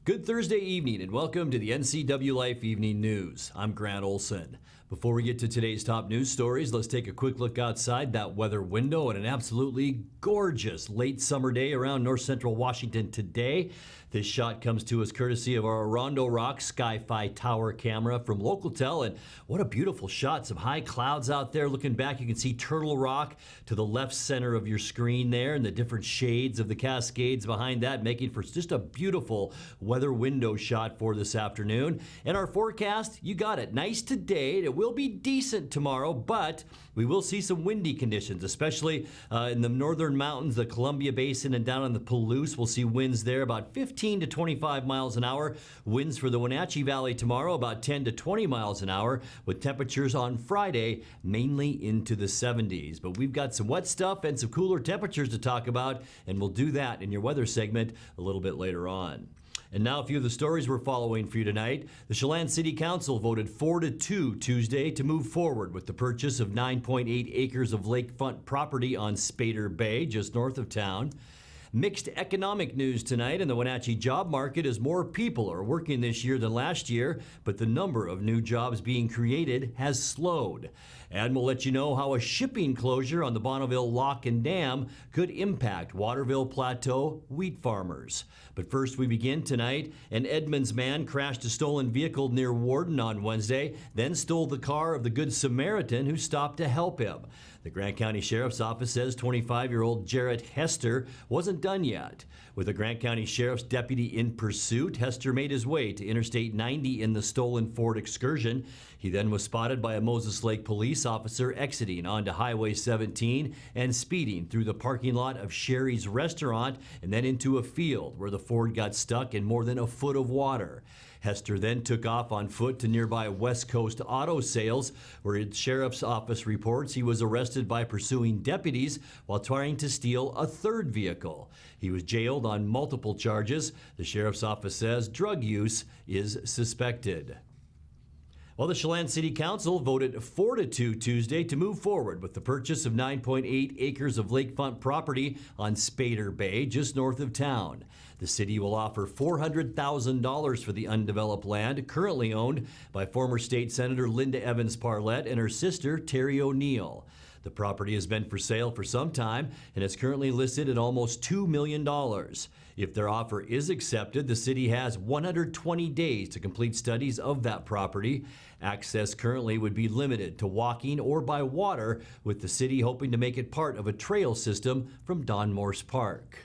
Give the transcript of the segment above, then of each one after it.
Good Thursday evening and welcome to the NCWLIFE Evening News. I'm Grant Olson. Before we get to today's top news stories, let's take a quick look outside that weather window at an absolutely gorgeous late summer day around north central Washington today. This shot comes to us courtesy of our Rondo Rock Sky-Fi Tower camera from Localtel, and what a beautiful shot. Some high clouds out there. Looking back, you can see Turtle Rock to the left center of your screen there and the different shades of the Cascades behind that, making for just a beautiful weather window shot for this afternoon. And our forecast, you got it. Nice today. It will be decent tomorrow, but we will see some windy conditions, especially in the northern mountains, the Columbia Basin, and down in the Palouse. We'll see winds there about 15 to 25 miles an hour. Winds for the Wenatchee Valley tomorrow about 10 to 20 miles an hour, with temperatures on Friday mainly into the 70s. But we've got some wet stuff and some cooler temperatures to talk about, and we'll do that in your weather segment a little bit later on. And now a few of the stories we're following for you tonight. The Chelan City Council voted 4-2 Tuesday to move forward with the purchase of 9.8 acres of lakefront property on Spader Bay, just north of town. Mixed economic news tonight in the Wenatchee job market as more people are working this year than last year, but the number of new jobs being created has slowed. And we'll let you know how a shipping closure on the Bonneville Lock and Dam could impact Waterville Plateau wheat farmers. But first we begin tonight. An Edmonds man crashed a stolen vehicle near Warden on Wednesday, then stole the car of the Good Samaritan who stopped to help him. The Grant County Sheriff's Office says 25-year-old Jarrett Hester wasn't done yet. With the Grant County Sheriff's deputy in pursuit, Hester made his way to Interstate 90 in the stolen Ford Excursion. He then was spotted by a Moses Lake police officer exiting onto Highway 17 and speeding through the parking lot of Sherry's Restaurant and then into a field where the Ford got stuck in more than a foot of water. Hester then took off on foot to nearby West Coast Auto Sales, where the sheriff's office reports he was arrested by pursuing deputies while trying to steal a third vehicle. He was jailed on multiple charges. The sheriff's office says drug use is suspected. Well, the Chelan City Council voted 4-2 Tuesday to move forward with the purchase of 9.8 acres of lakefront property on Spader Bay, just north of town. The city will offer $400,000 for the undeveloped land currently owned by former state senator Linda Evans Parlett and her sister Terry O'Neill. The property has been for sale for some time and is currently listed at almost $2 million. If their offer is accepted, the city has 120 days to complete studies of that property. Access currently would be limited to walking or by water, with the city hoping to make it part of a trail system from Don Morse Park.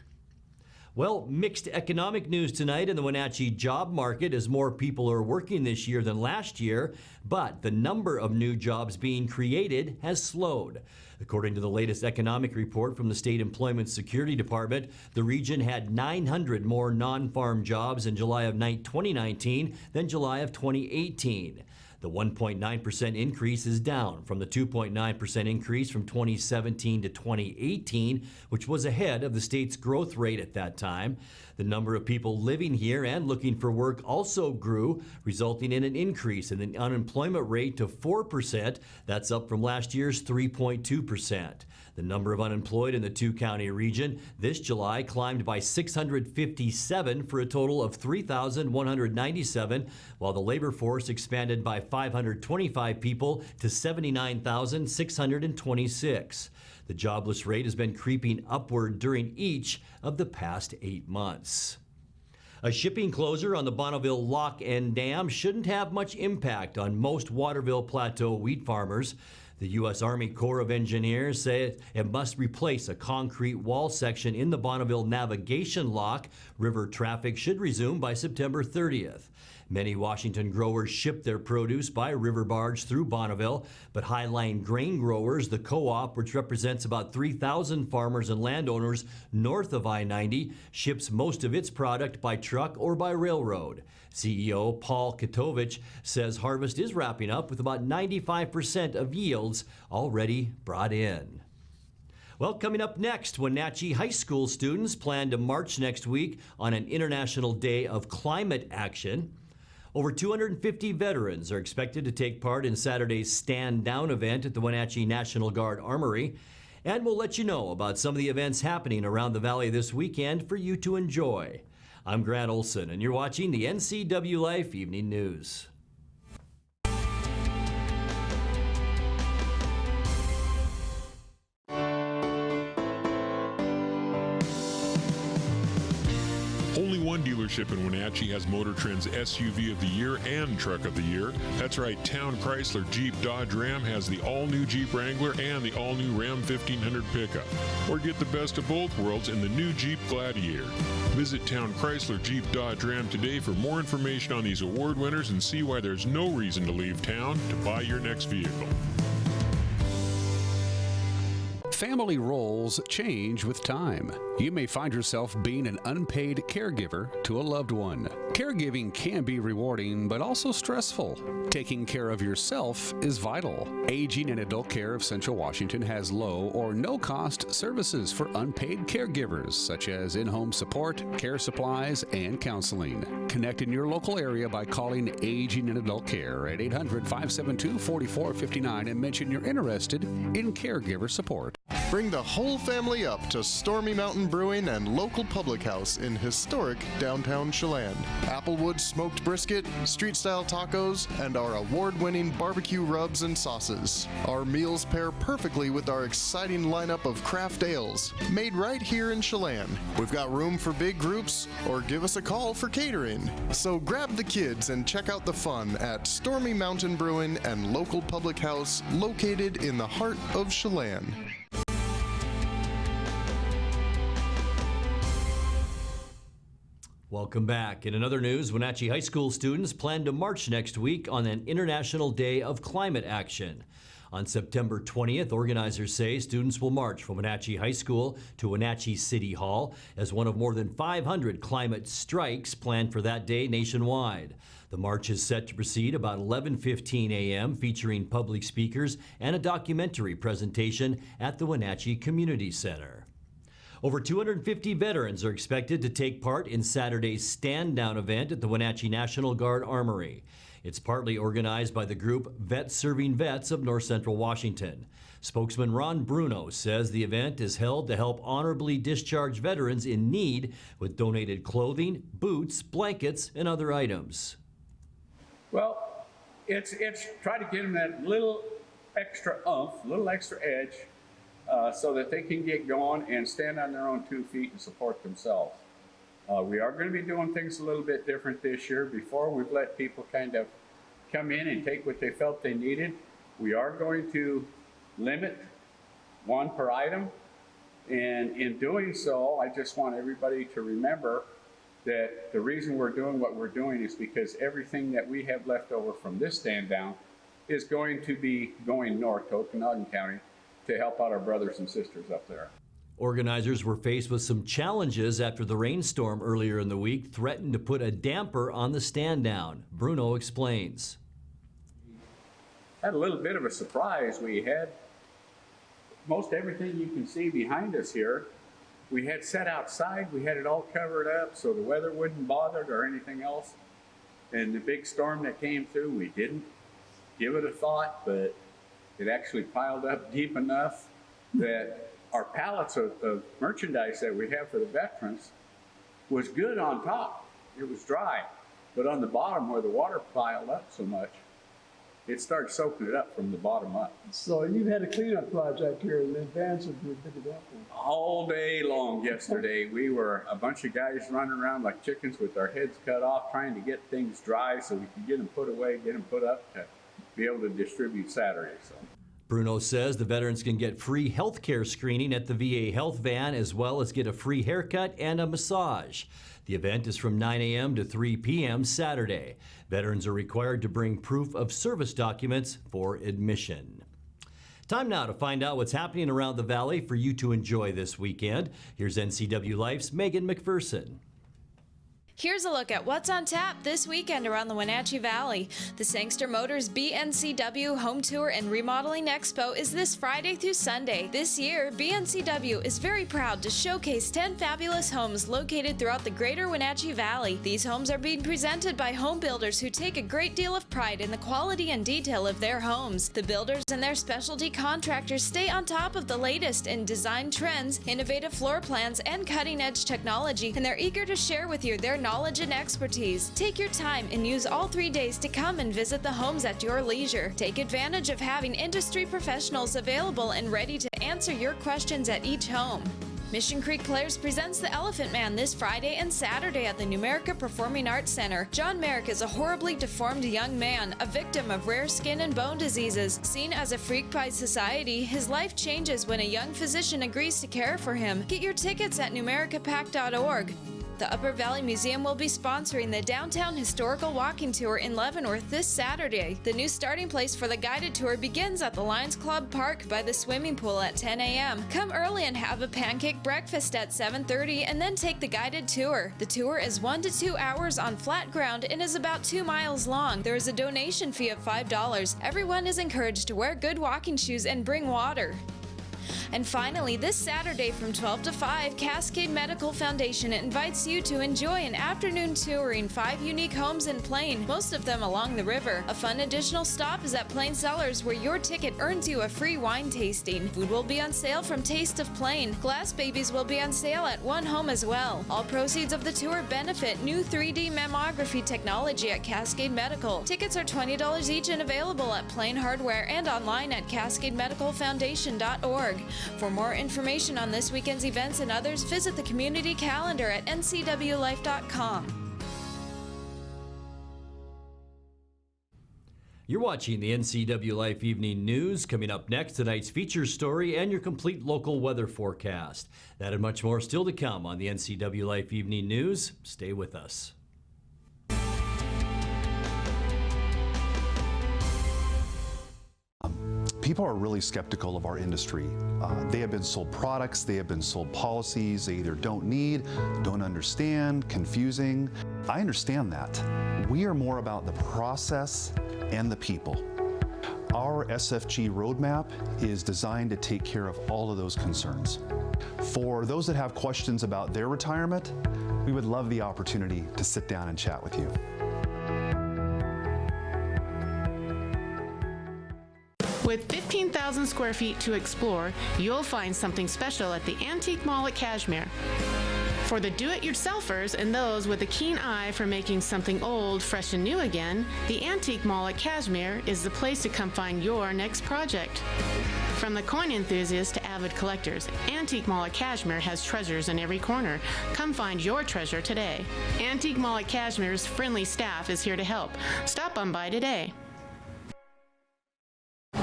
Well, mixed economic news tonight in the Wenatchee job market as more people are working this year than last year, but the number of new jobs being created has slowed. According to the latest economic report from the State Employment Security Department, the region had 900 more non-farm jobs in July of 2019 than July of 2018. The 1.9% increase is down from the 2.9% increase from 2017 to 2018, which was ahead of the state's growth rate at that time. The number of people living here and looking for work also grew, resulting in an increase in the unemployment rate to 4%. That's up from last year's 3.2%. The number of unemployed in the two-county region this July climbed by 657 for a total of 3,197, while the labor force expanded by 525 people to 79,626. The jobless rate has been creeping upward during each of the past 8 months. A shipping closure on the Bonneville Lock and Dam shouldn't have much impact on most Waterville Plateau wheat farmers. The U.S. Army Corps of Engineers say it must replace a concrete wall section in the Bonneville Navigation Lock. River traffic should resume by September 30th. Many Washington growers ship their produce by river barge through Bonneville, but Highline Grain Growers, the co-op, which represents about 3,000 farmers and landowners north of I-90, ships most of its product by truck or by railroad. CEO Paul Katovich says harvest is wrapping up with about 95% of yields already brought in. Well, coming up next, Wenatchee High School students plan to march next week on an International Day of Climate Action. Over 250 veterans are expected to take part in Saturday's Stand Down event at the Wenatchee National Guard Armory. And we'll let you know about some of the events happening around the valley this weekend for you to enjoy. I'm Grant Olson, and you're watching the NCWLIFE Evening News. Only one dealership in Wenatchee has Motor Trend's SUV of the Year and Truck of the Year. That's right, Town Chrysler Jeep Dodge Ram has the all-new Jeep Wrangler and the all-new Ram 1500 pickup. Or get the best of both worlds in the new Jeep Gladiator. Visit Town Chrysler Jeep Dodge Ram today for more information on these award winners and see why there's no reason to leave town to buy your next vehicle. Family roles change with time. You may find yourself being an unpaid caregiver to a loved one. Caregiving can be rewarding, but also stressful. Taking care of yourself is vital. Aging and Adult Care of Central Washington has low or no cost services for unpaid caregivers, such as in-home support, care supplies, and counseling. Connect in your local area by calling Aging and Adult Care at 800-572-4459 and mention you're interested in caregiver support. Bring the whole family up to Stormy Mountain Brewing and local public house in historic downtown Chelan. Applewood smoked brisket, street-style tacos, and our award-winning barbecue rubs and sauces. Our meals pair perfectly with our exciting lineup of craft ales, made right here in Chelan. We've got room for big groups, or give us a call for catering. So grab the kids and check out the fun at Stormy Mountain Brewing and local public house located in the heart of Chelan. Welcome back. In another news, Wenatchee High School students plan to march next week on an International Day of Climate Action. On September 20th, organizers say students will march from Wenatchee High School to Wenatchee City Hall as one of more than 500 climate strikes planned for that day nationwide. The march is set to proceed about 11:15 a.m., featuring public speakers and a documentary presentation at the Wenatchee Community Center. Over 250 veterans are expected to take part in Saturday's Stand Down event at the Wenatchee National Guard Armory. It's partly organized by the group Vets Serving Vets of North Central Washington. Spokesman Ron Bruno says the event is held to help honorably discharge veterans in need with donated clothing, boots, blankets, and other items. Well, it's try to give them that little extra oomph, little extra edge, so that they can get going and stand on their own 2 feet and support themselves. We are going to be doing things a little bit different this year. Before, we've let people kind of come in and take what they felt they needed. We are going to limit one per item, and in doing so, I just want everybody to remember that the reason we're doing what we're doing is because everything that we have left over from this stand down is going to be going north to Okanagan County to help out our brothers and sisters up there. Organizers were faced with some challenges after the rainstorm earlier in the week threatened to put a damper on the stand down. Bruno explains. Had a little bit of a surprise. We had most everything you can see behind us here. We had set outside. We had it all covered up so the weather wouldn't bother it or anything else. And the big storm that came through, we didn't give it a thought, but it actually piled up deep enough that our pallets of merchandise that we have for the veterans was good on top. It was dry, but on the bottom where the water piled up so much, it started soaking it up from the bottom up. So you had a cleanup project here in advance of your big event? All day long yesterday, we were a bunch of guys running around like chickens with our heads cut off, trying to get things dry so we could get them put away, get them put up to be able to distribute Saturday. So. Bruno says the veterans can get free health care screening at the VA Health Van, as well as get a free haircut and a massage. The event is from 9 a.m. to 3 p.m. Saturday. Veterans are required to bring proof of service documents for admission. Time now to find out what's happening around the valley for you to enjoy this weekend. Here's NCWLIFE's Megan McPherson. Here's a look at what's on tap this weekend around the Wenatchee Valley. The Sangster Motors BNCW Home Tour and Remodeling Expo is this Friday through Sunday. This year, BNCW is very proud to showcase 10 fabulous homes located throughout the greater Wenatchee Valley. These homes are being presented by home builders who take a great deal of pride in the quality and detail of their homes. The builders and their specialty contractors stay on top of the latest in design trends, innovative floor plans, and cutting-edge technology, and they're eager to share with you their knowledge and expertise. Take your time and use all 3 days to come and visit the homes at your leisure. Take advantage of having industry professionals available and ready to answer your questions at each home. Mission Creek Players presents The Elephant Man this Friday and Saturday at the Numerica Performing Arts Center. John Merrick is a horribly deformed young man, a victim of rare skin and bone diseases. Seen as a freak by society, his life changes when a young physician agrees to care for him. Get your tickets at numericapac.org. The Upper Valley Museum will be sponsoring the Downtown Historical Walking Tour in Leavenworth this Saturday. The new starting place for the guided tour begins at the Lions Club Park by the swimming pool at 10 a.m. Come early and have a pancake breakfast at 7:30 and then take the guided tour. The tour is 1 to 2 hours on flat ground and is about 2 miles long. There is a donation fee of $5. Everyone is encouraged to wear good walking shoes and bring water. And finally, this Saturday from 12 to 5, Cascade Medical Foundation invites you to enjoy an afternoon touring 5 unique homes in Plain, most of them along the river. A fun additional stop is at Plain Cellars, where your ticket earns you a free wine tasting. Food will be on sale from Taste of Plain. Glass babies will be on sale at one home as well. All proceeds of the tour benefit new 3D mammography technology at Cascade Medical. Tickets are $20 each and available at Plain Hardware and online at cascademedicalfoundation.org. For more information on this weekend's events and others, visit the community calendar at ncwlife.com. You're watching the NCWLIFE Evening News. Coming up next, tonight's feature story and your complete local weather forecast. That and much more still to come on the NCWLIFE Evening News. Stay with us. People are really skeptical of our industry. They have been sold products, they have been sold policies they either don't need, don't understand, confusing. I understand that. We are more about the process and the people. Our SFG roadmap is designed to take care of all of those concerns. For those that have questions about their retirement, we would love the opportunity to sit down and chat with you. With 15,000 square feet to explore, you'll find something special at the Antique Mall at Cashmere. For the do-it-yourselfers and those with a keen eye for making something old fresh and new again, the Antique Mall at Cashmere is the place to come find your next project. From the coin enthusiasts to avid collectors, Antique Mall at Cashmere has treasures in every corner. Come find your treasure today. Antique Mall at Cashmere's friendly staff is here to help. Stop on by today.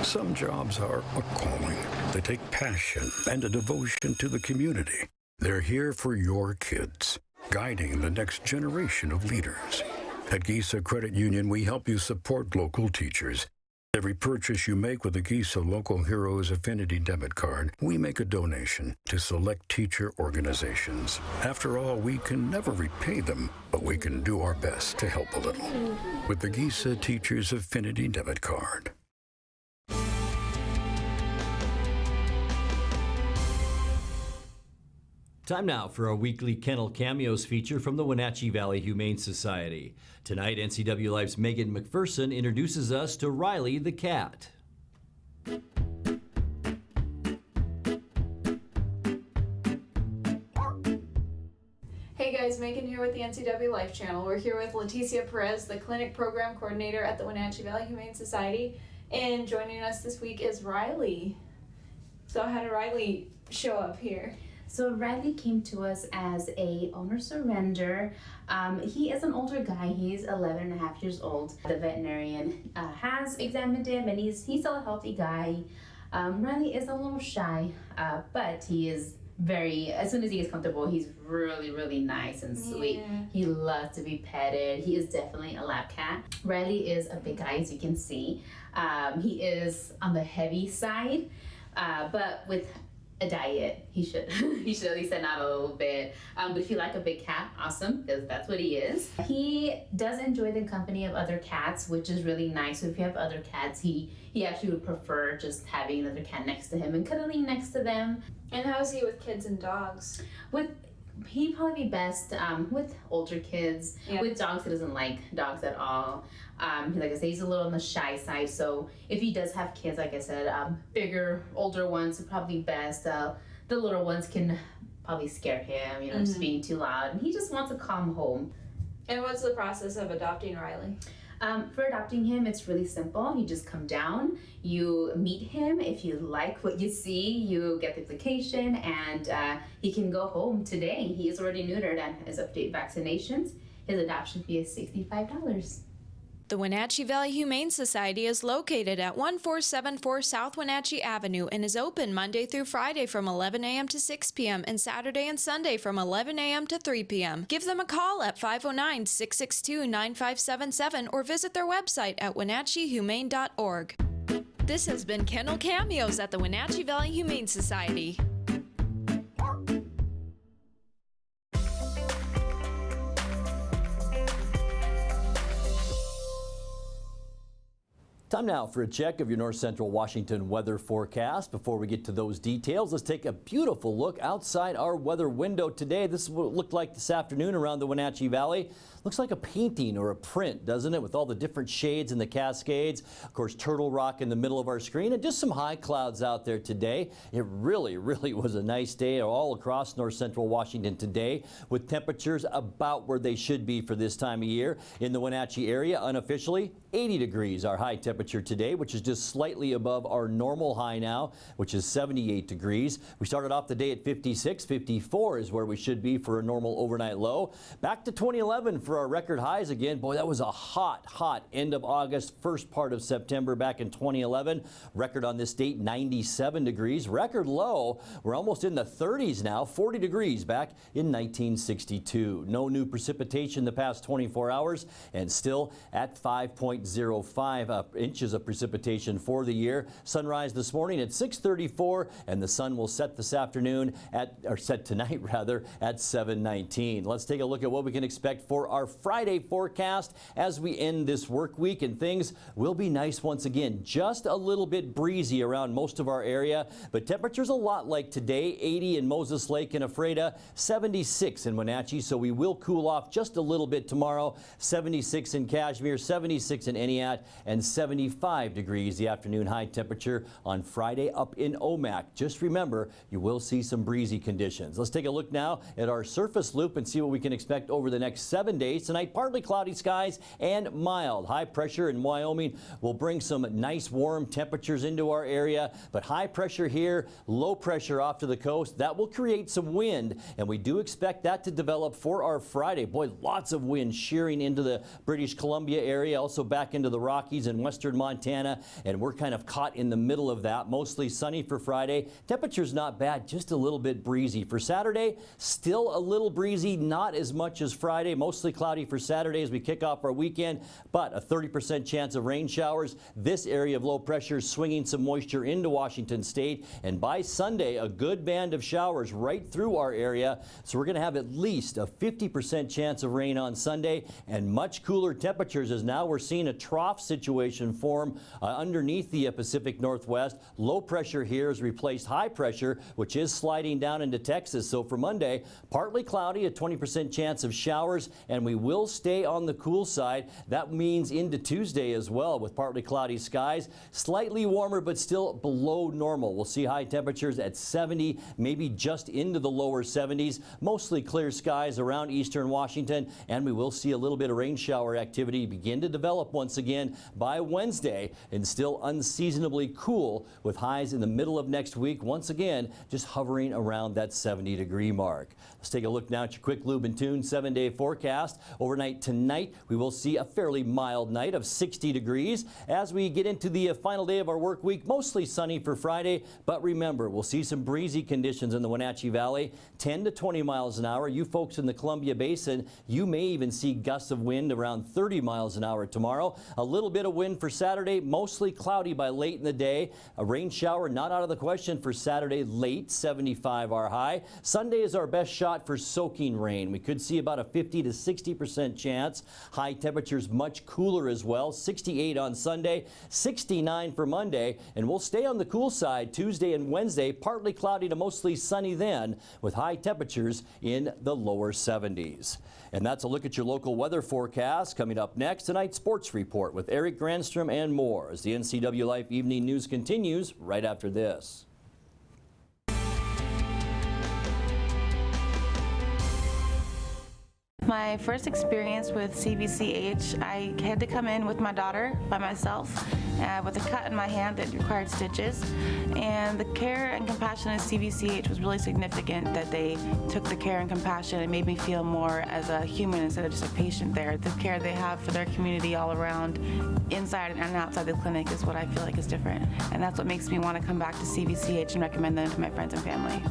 Some jobs are a calling. They take passion and a devotion to the community. They're here for your kids, guiding the next generation of leaders. At GISA Credit Union, we help you support local teachers. Every purchase you make with a GISA Local Heroes Affinity debit card, we make a donation to select teacher organizations. After all, we can never repay them, but we can do our best to help a little with the GISA Teachers Affinity debit card. Time now for our weekly Kennel Cameos feature from the Wenatchee Valley Humane Society. Tonight, NCWLIFE's Megan McPherson introduces us to Riley the cat. Hey guys, Megan here with the NCWLIFE channel. We're here with Leticia Perez, the clinic program coordinator at the Wenatchee Valley Humane Society, and joining us this week is Riley. So how did Riley show up here? So Riley came to us as a owner surrender. He is an older guy. He's 11 and a half years old. The veterinarian has examined him, and he's still a healthy guy. Riley is a little shy, but he is very, as soon as he gets comfortable, he's really, really nice and sweet. Yeah. He loves to be petted. He is definitely a lap cat. Riley is a big guy, as you can see. He is on the heavy side, but with a diet. He should he should at least send out a little bit. But if you like a big cat, awesome, because that's what he is. He does enjoy the company of other cats, which is really nice. So if you have other cats, he actually would prefer just having another cat next to him and cuddling next to them. And how is he with kids and dogs? He'd probably be best with older kids. Yeah. With dogs, he doesn't like dogs at all. Like I said, he's a little on the shy side. So if he does have kids, like I said, bigger, older ones are probably best. The little ones can probably scare him, just being too loud. And he just wants a calm home. And what's the process of adopting Riley? For adopting him, it's really simple. You just come down, you meet him. If you like what you see, you get the application, and he can go home today. He is already neutered and has up-to-date vaccinations. His adoption fee is $65. The Wenatchee Valley Humane Society is located at 1474 South Wenatchee Avenue and is open Monday through Friday from 11 a.m. to 6 p.m. and Saturday and Sunday from 11 a.m. to 3 p.m. Give them a call at 509-662-9577 or visit their website at wenatcheehumane.org. This has been Kennel Cameos at the Wenatchee Valley Humane Society. Time now for a check of your North Central Washington weather forecast. Before we get to those details, let's take a beautiful look outside our weather window today. This is what it looked like this afternoon around the Wenatchee Valley. Looks like a painting or a print, doesn't it? With all the different shades and the Cascades. Of course, Turtle Rock in the middle of our screen and just some high clouds out there today. It really was a nice day all across North Central Washington today with temperatures about where they should be for this time of year. In the Wenatchee area, unofficially, 80 degrees our high temperature today, which is just slightly above our normal high now, which is 78 degrees. We started off the day at 56. 54 is where we should be for a normal overnight low. Back to 2011 for our record highs again. Boy, that was a hot end of August, first part of September back in 2011. Record on this date, 97 degrees. Record low, we're almost in the 30s now, 40 degrees back in 1962. No new precipitation the past 24 hours and still at 5.05 inches of precipitation for the year. Sunrise this morning at 6:34 and the sun will set this afternoon set tonight rather at 7:19. Let's take a look at what we can expect for our Friday forecast as we end this work week, and things will be nice once again. Just a little bit breezy around most of our area, but temperatures a lot like today. 80 in Moses Lake and Ephrata, 76 in Wenatchee, so we will cool off just a little bit tomorrow. 76 in Kashmir, 76 in Eniat, and 75 degrees the afternoon high temperature on Friday up in Omak. Just remember, you will see some breezy conditions. Let's take a look now at our surface loop and see what we can expect over the next 7 days. Tonight, partly cloudy skies and mild. High pressure in Wyoming will bring some nice warm temperatures into our area, but high pressure here, low pressure off to the coast. That will create some wind, and we do expect that to develop for our Friday. Boy, lots of wind shearing into the British Columbia area, also back into the Rockies and western Montana, and we're kind of caught in the middle of that. Mostly sunny for Friday. Temperatures not bad, just a little bit breezy. For Saturday, still a little breezy, not as much as Friday. Mostly cloudy for Saturday as we kick off our weekend, but a 30% chance of rain showers. This area of low pressure swinging some moisture into Washington State, and by Sunday, a good band of showers right through our area. So we're going to have at least a 50% chance of rain on Sunday, and much cooler temperatures as now we're seeing a trough situation form underneath the Pacific Northwest. Low pressure here has replaced high pressure, which is sliding down into Texas. So for Monday, partly cloudy, a 20% chance of showers, and we will stay on the cool side. That means into Tuesday as well with partly cloudy skies. Slightly warmer, but still below normal. We'll see high temperatures at 70, maybe just into the lower 70s. Mostly clear skies around eastern Washington, and we will see a little bit of rain shower activity begin to develop once again by Wednesday, and still unseasonably cool with highs in the middle of next week. Once again, just hovering around that 70-degree mark. Let's take a look now at your quick lube and tune 7-day forecast. Overnight tonight, we will see a fairly mild night of 60 degrees. As we get into the final day of our work week, mostly sunny for Friday, but remember, we'll see some breezy conditions in the Wenatchee Valley, 10 to 20 miles an hour. You folks in the Columbia Basin, you may even see gusts of wind around 30 miles an hour tomorrow. A little bit of wind for for Saturday, mostly cloudy by late in the day. A rain shower not out of the question for Saturday late, 75 our high. Sunday is our best shot for soaking rain. We could see about a 50 to 60% chance. High temperatures much cooler as well. 68 on Sunday, 69 for Monday, and we'll stay on the cool side Tuesday and Wednesday, partly cloudy to mostly sunny then, with high temperatures in the lower 70s. And that's a look at your local weather forecast. Coming up next, tonight's sports report with Eric Granstrom and more as the NCWLIFE Evening News continues right after this. My first experience with CVCH, I had to come in with my daughter by myself with a cut in my hand that required stitches. And the care and compassion of CVCH was really significant, that they took the care and compassion and made me feel more as a human instead of just a patient there. The care they have for their community all around, inside and outside the clinic, is what I feel like is different. And that's what makes me want to come back to CVCH and recommend them to my friends and family.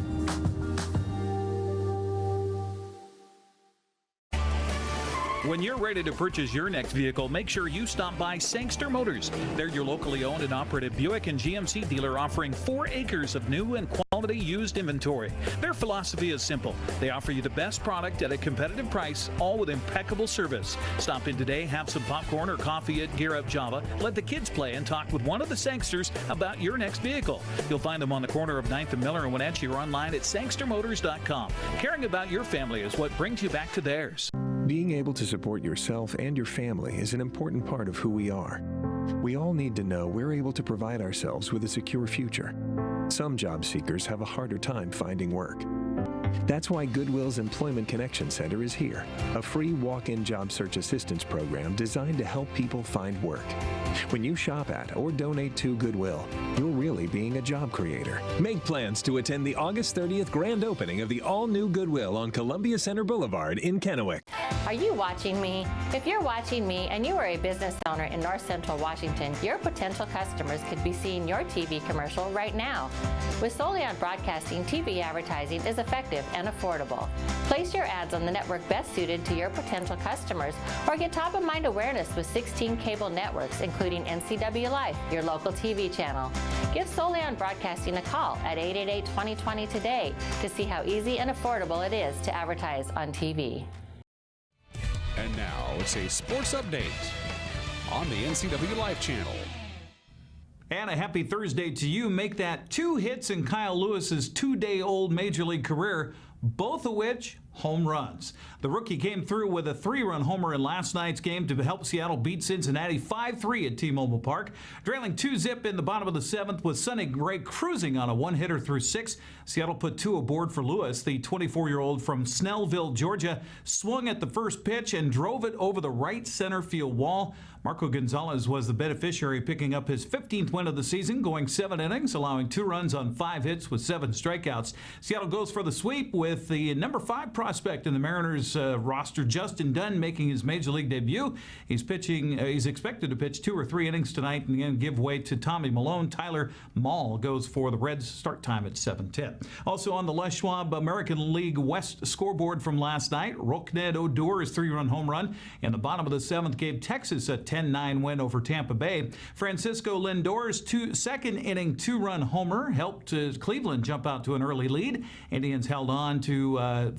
When you're ready to purchase your next vehicle, make sure you stop by Sangster Motors. They're your locally owned and operated Buick and GMC dealer offering 4 acres of new and quality used inventory. Their philosophy is simple. They offer you the best product at a competitive price, all with impeccable service. Stop in today, have some popcorn or coffee at Gear Up Java, let the kids play, and talk with one of the Sangsters about your next vehicle. You'll find them on the corner of 9th and Miller in Wenatchee or online at sangstermotors.com. Caring about your family is what brings you back to theirs. Being able to support yourself and your family is an important part of who we are. We all need to know we're able to provide ourselves with a secure future. Some job seekers have a harder time finding work. That's why Goodwill's Employment Connection Center is here, a free walk-in job search assistance program designed to help people find work. When you shop at or donate to Goodwill, you're really being a job creator. Make plans to attend the August 30th grand opening of the all-new Goodwill on Columbia Center Boulevard in Kennewick. Are you watching me? If you're watching me and you are a business owner in North Central Washington, your potential customers could be seeing your TV commercial right now. With Solion Broadcasting, TV advertising is effective and affordable. Place your ads on the network best suited to your potential customers, or get top-of-mind awareness with 16 cable networks, including NCWLIFE, your local TV channel. Give Solion Broadcasting a call at 888-2020 today to see how easy and affordable it is to advertise on TV. And now it's a sports update on the NCWLIFE channel. And a happy Thursday to you. Make that 2 hits in Kyle Lewis's 2-day-old Major League career, both of which home runs. The rookie came through with a 3-run homer in last night's game to help Seattle beat Cincinnati 5-3 at T-Mobile Park. Trailing 2-zip in the bottom of the 7th with Sonny Gray cruising on a 1-hitter through 6. Seattle put 2 aboard for Lewis. The 24-year-old from Snellville, Georgia, swung at the first pitch and drove it over the right center field wall. Marco Gonzalez was the beneficiary, picking up his 15th win of the season, going 7 innings, allowing 2 runs on 5 hits with 7 strikeouts. Seattle goes for the sweep with the number 5 prospect in the Mariners roster, Justin Dunn, making his Major League debut. He's pitching. He's expected to pitch 2 or 3 innings tonight and then give way to Tommy Malone. Tyler Mahl goes for the Reds. Start time at 7:10. Also on the Les Schwab American League West scoreboard from last night, Rokned Odor's 3-run home run in the bottom of the 7th gave Texas a 10-9 win over Tampa Bay. Francisco Lindor's second inning 2-run homer helped Cleveland jump out to an early lead. Indians held on to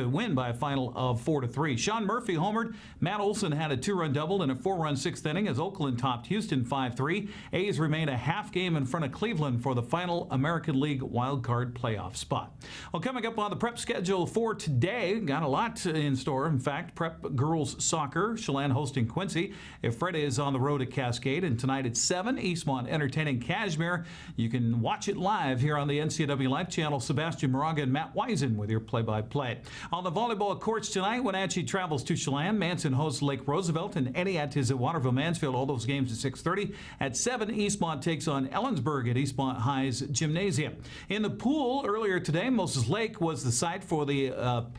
win by a final of 4-3. Sean Murphy homered. Matt Olson had a 2-run double in a 4-run 6th inning as Oakland topped Houston 5-3. A's remain a half game in front of Cleveland for the final American League wildcard playoff spot. Well, coming up on the prep schedule for today, got a lot in store. In fact, prep girls soccer, Chelan hosting Quincy. Fred is on the road at Cascade, and tonight at 7, Eastmont entertaining Kashmir. You can watch it live here on the NCWLIFE channel. Sebastian Moraga and Matt Wiesen with your play-by-play. On the volleyball courts tonight, Wenatchee travels to Chelan. Manson hosts Lake Roosevelt, and Entiat is at Waterville Mansfield. All those games at 6:30. At 7, Eastmont takes on Ellensburg at Eastmont High's Gymnasium. In the pool earlier today, Moses Lake was the site for the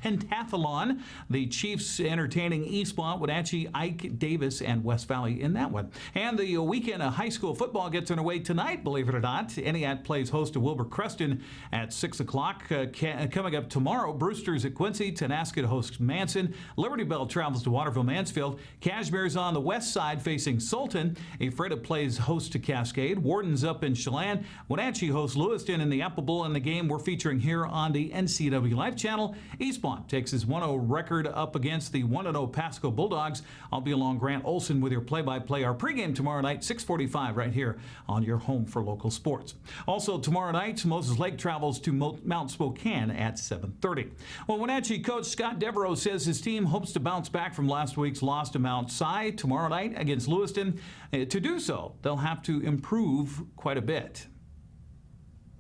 pentathlon. The Chiefs entertaining Eastmont, Wenatchee, Ike, Davis, and West Valley in that one. And the weekend of high school football gets underway tonight, believe it or not. Entiat plays host to Wilbur Creston at 6 o'clock. Coming up tomorrow, Brewster's at Quincy. Tonasket hosts Manson. Liberty Bell travels to Waterville Mansfield. Cashmere's on the west side facing Sultan. Ephrata plays host to Cascade. Warden's up in Chelan. Wenatchee hosts Lewiston in the Apple Bowl, in the game we're featuring here on the NCW Life channel. Eastmont takes his 1-0 record up against the 1-0 Pasco Bulldogs. I'll be along Grant Olson with your play-by-play. Our pregame tomorrow night, 6:45, right here on your home for local sports. Also tomorrow night, Moses Lake travels to Mount Spokane at 7:30. Well, Wenatchee coach Scott Devereaux says his team hopes to bounce back from last week's loss to Mount Si tomorrow night against Lewiston. To do so, they'll have to improve quite a bit.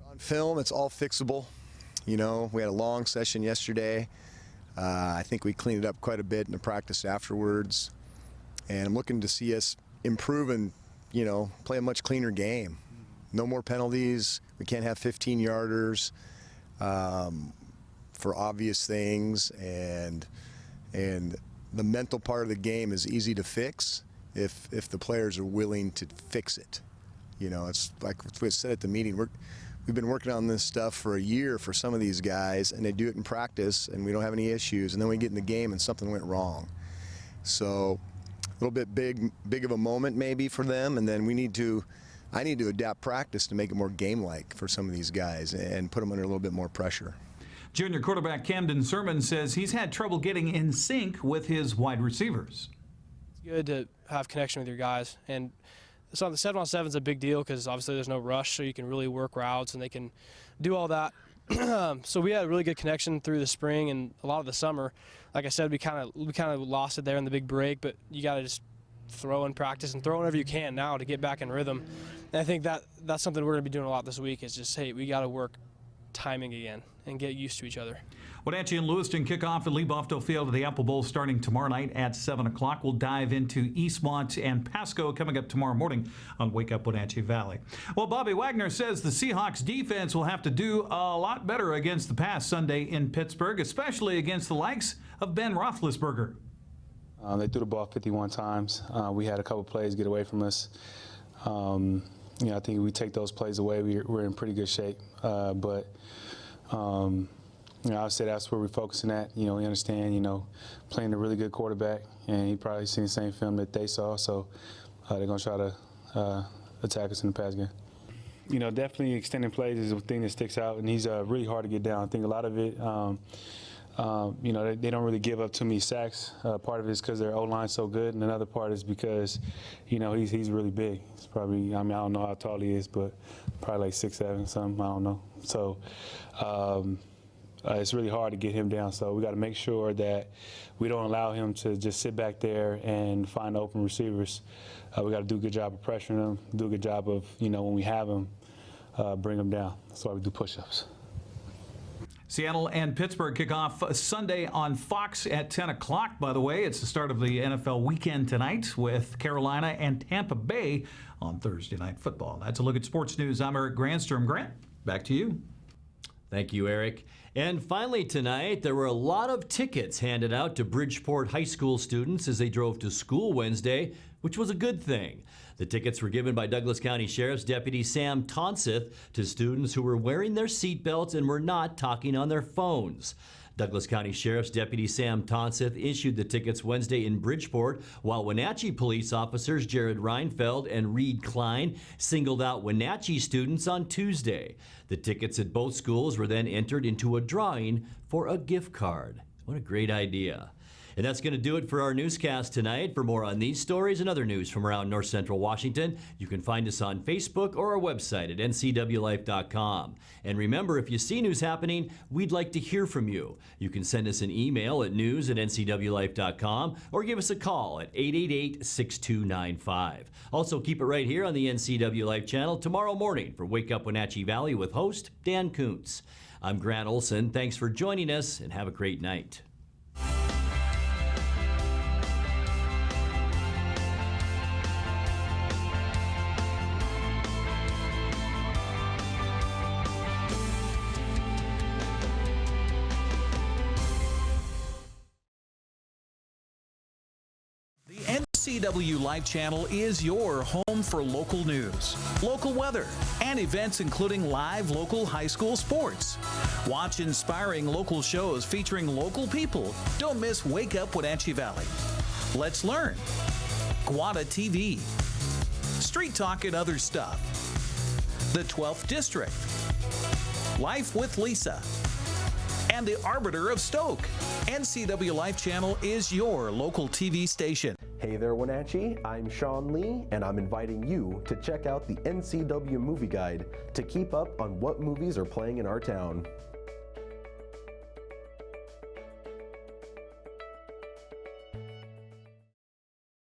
On film, it's all fixable. You know, we had a long session yesterday. I think we cleaned it up quite a bit in the practice afterwards. And I'm looking to see us improve and, you know, play a much cleaner game. No more penalties. We can't have 15-yarders for obvious things. And the mental part of the game is easy to fix if the players are willing to fix it. You know, it's like we said at the meeting, we've been working on this stuff for a year for some of these guys, and they do it in practice, and we don't have any issues. And then we get in the game, and something went wrong. So a little bit big of a moment maybe for them, and then I need to adapt practice to make it more game-like for some of these guys and put them under a little bit more pressure. Junior quarterback Camden Sermon says he's had trouble getting in sync with his wide receivers. It's good to have connection with your guys, and so the 7-on-7 is a big deal because obviously there's no rush, so you can really work routes and they can do all that. So we had a really good connection through the spring and a lot of the summer. Like I said, we kind of lost it there in the big break, but you got to just throw in practice and throw whenever you can now to get back in rhythm. And I think that's something we're going to be doing a lot this week is just, hey, we got to work timing again and get used to each other. Wenatchee and Lewiston kick off at Lee Bofto Field of the Apple Bowl starting tomorrow night at 7 o'clock. We'll dive into Eastmont and Pasco coming up tomorrow morning on Wake Up Wenatchee Valley. Well, Bobby Wagner says the Seahawks defense will have to do a lot better against the pass Sunday in Pittsburgh, especially against the likes of Ben Roethlisberger. They threw the ball 51 times. We had a couple plays get away from us. You know, I think if we take those plays away, we're in pretty good shape. You know, I would say that's where we're focusing at. You know, we understand, you know, playing a really good quarterback, and he probably seen the same film that they saw, so they're going to try to attack us in the pass game. You know, definitely extending plays is a thing that sticks out, and he's really hard to get down. I think a lot of it, you know, they don't really give up too many sacks. Part of it is because their O-line's so good, and another part is because, you know, he's really big. He's probably, I mean, I don't know how tall he is, but probably like 6'7", something, I don't know. So it's really hard to get him down, so we got to make sure that we don't allow him to just sit back there and find open receivers. We got to do a good job of pressuring him, do a good job of, you know, when we have him, bring him down. That's why we do push-ups. Seattle and Pittsburgh kick off Sunday on Fox at 10 o'clock, by the way. It's the start of the NFL weekend tonight with Carolina and Tampa Bay on Thursday Night Football. That's a look at sports news. I'm Eric Granstrom. Grant, back to you. Thank you, Eric. And finally tonight, there were a lot of tickets handed out to Bridgeport High School students as they drove to school Wednesday, which was a good thing. The tickets were given by Douglas County Sheriff's Deputy Sam Tonseth to students who were wearing their seatbelts and were not talking on their phones. Douglas County Sheriff's Deputy Sam Tonseth issued the tickets Wednesday in Bridgeport, while Wenatchee police officers Jared Reinfeld and Reed Klein singled out Wenatchee students on Tuesday. The tickets at both schools were then entered into a drawing for a gift card. What a great idea. And that's going to do it for our newscast tonight. For more on these stories and other news from around North Central Washington, you can find us on Facebook or our website at ncwlife.com. And remember, if you see news happening, we'd like to hear from you. You can send us an email at news@ncwlife.com or give us a call at 888-6295. Also, keep it right here on the NCW Life channel tomorrow morning for Wake Up Wenatchee Valley with host Dan Kuntz. I'm Grant Olson. Thanks for joining us and have a great night. NCWLIFE channel is your home for local news, local weather, and events including live local high school sports. Watch inspiring local shows featuring local people. Don't miss Wake Up Wenatchee Valley. Let's learn. Guada TV. Street Talk and Other Stuff. The 12th District. Life with Lisa. And the Arbiter of Stoke. NCWLIFE channel is your local TV station. Hey there, Wenatchee. I'm Sean Lee, and I'm inviting you to check out the NCW Movie Guide to keep up on what movies are playing in our town.